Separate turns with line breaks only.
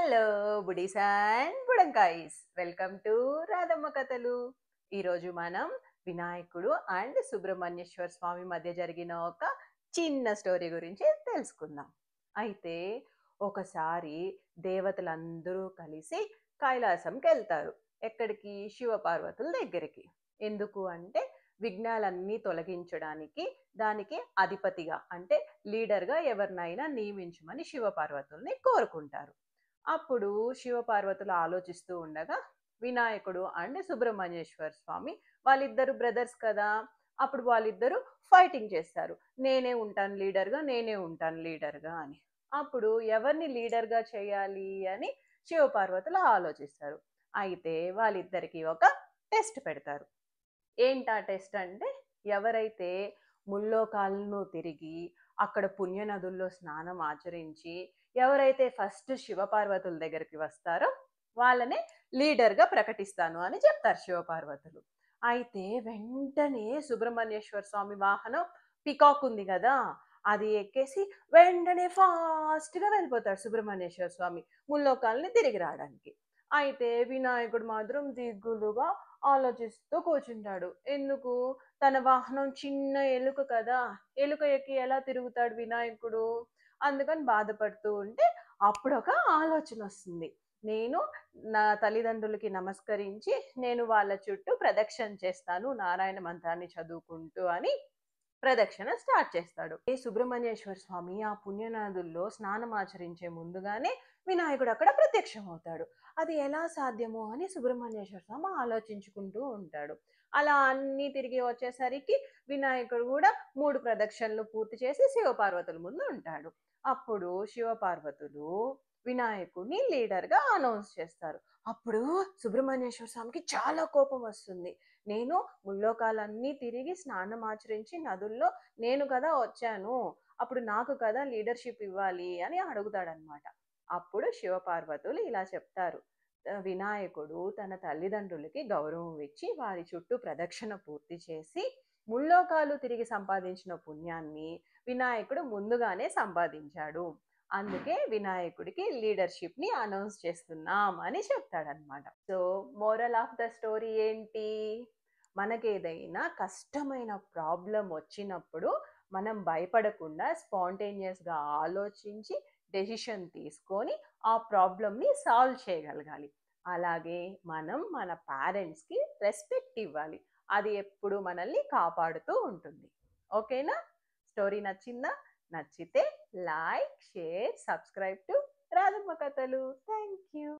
Hello buddies and బుడంకాయస్ welcome to Radhamma కథలు. ఈరోజు మనం వినాయకుడు అండ్ సుబ్రహ్మణ్యేశ్వర స్వామి మధ్య జరిగిన ఒక చిన్న స్టోరీ గురించి తెలుసుకుందాం. అయితే ఒకసారి దేవతలందరూ కలిసి కైలాసంకి వెళ్తారు. ఎక్కడికి? శివపార్వతుల దగ్గరికి. ఎందుకు అంటే విఘ్నాలన్నీ తొలగించడానికి, దానికి అధిపతిగా అంటే లీడర్గా ఎవరినైనా నియమించమని శివపార్వతుల్ని కోరుకుంటారు. అప్పుడు శివపార్వతులు ఆలోచిస్తూ ఉండగా వినాయకుడు అండ్ సుబ్రహ్మణ్యేశ్వర స్వామి వాళ్ళిద్దరు బ్రదర్స్ కదా. అప్పుడు వాళ్ళిద్దరూ ఫైటింగ్ చేస్తారు. నేనే ఉంటాను లీడర్గా, నేనే ఉంటాను లీడర్గా అని. అప్పుడు ఎవరిని లీడర్గా చేయాలి అని శివపార్వతులు ఆలోచిస్తారు. అయితే వాళ్ళిద్దరికి ఒక టెస్ట్ పెడతారు. ఏంటా టెస్ట్ అంటే, ఎవరైతే ముల్లోకాలను తిరిగి అక్కడ పుణ్యనదుల్లో స్నానం ఆచరించి ఎవరైతే ఫస్ట్ శివపార్వతుల దగ్గరికి వస్తారో వాళ్ళనే లీడర్గా ప్రకటిస్తాను అని చెప్తారు శివపార్వతులు. అయితే వెంటనే సుబ్రహ్మణ్యేశ్వర స్వామి వాహనం పికాక్ ఉంది కదా, అది ఎక్కేసి వెంటనే ఫాస్ట్గా వెళ్ళిపోతాడు సుబ్రహ్మణ్యేశ్వర స్వామి ముల్లోకాలని తిరిగి రావడానికి. అయితే వినాయకుడు మాత్రం దిగులుగా ఆలోచిస్తూ కూర్చుంటాడు. ఎందుకు? తన వాహనం చిన్న ఎలుక కదా! ఎలుక ఎక్కి ఎలా తిరుగుతాడు వినాయకుడు? అందుకని బాధపడుతూ ఉంటే అప్పుడొక ఆలోచనొస్తుంది. నేను నా తల్లిదండ్రులకి నమస్కరించి నేను వాళ్ళ చుట్టూ ప్రదక్షిణ చేస్తాను నారాయణ మంత్రాన్ని చదువుకుంటూ అని ప్రదక్షిణ స్టార్ట్ చేస్తాడు. ఏ సుబ్రహ్మణ్యేశ్వర స్వామి ఆ పుణ్యనదుల్లో స్నానం ఆచరించే ముందుగానే వినాయకుడు అక్కడ ప్రత్యక్షమవుతాడు. అది ఎలా సాధ్యమో అని సుబ్రహ్మణ్యేశ్వర స్వామి ఆలోచించుకుంటూ ఉంటాడు. అలా అన్నీ తిరిగి వచ్చేసరికి వినాయకుడు కూడా 3 ప్రదక్షిణలు పూర్తి చేసి శివపార్వతుల ముందు ఉంటాడు. అప్పుడు శివపార్వతులు వినాయకుడిని లీడర్‌గా అనౌన్స్ చేస్తారు. అప్పుడు సుబ్రహ్మణ్యేశ్వర స్వామికి చాలా కోపం వస్తుంది. నేను ముల్లోకాలన్నీ తిరిగి స్నానం ఆచరించి నదుల్లో నేను కదా వచ్చాను. అప్పుడు నాకు కదా లీడర్‌షిప్ ఇవ్వాలి అని అడుగుతాడనమాట. అప్పుడు శివపార్వతులు ఇలా చెప్తారు. వినాయకుడు తన తల్లిదండ్రులకి గౌరవం ఇచ్చి వారి చుట్టూ ప్రదక్షిణ పూర్తి చేసి ముల్లోకాలు తిరిగి సంపాదించిన పుణ్యాన్ని వినాయకుడు ముందుగానే సంపాదించాడు. అందుకే వినాయకుడికి లీడర్‌షిప్‌ని అనౌన్స్ చేస్తున్నాం అని చెప్తాడనమాట. So, moral of the story ఏంటి? మనకేదైనా కష్టమైన ప్రాబ్లమ్ వచ్చినప్పుడు మనం భయపడకుండా స్పాంటేనియస్‌గా ఆలోచించి డెసిషన్ తీసుకొని ఆ ప్రాబ్లమ్‌ని సాల్వ్ చేయగలగాలి. అలాగే మనం మన పేరెంట్స్‌కి రెస్పెక్ట్ ఇవ్వాలి. అది ఎప్పుడు మనల్ని కాపాడుతూ ఉంటుంది. ఓకేనా? స్టోరీ నచ్చిందా? నచ్చితే like, share, subscribe to Radhamma కథలు. Thank you.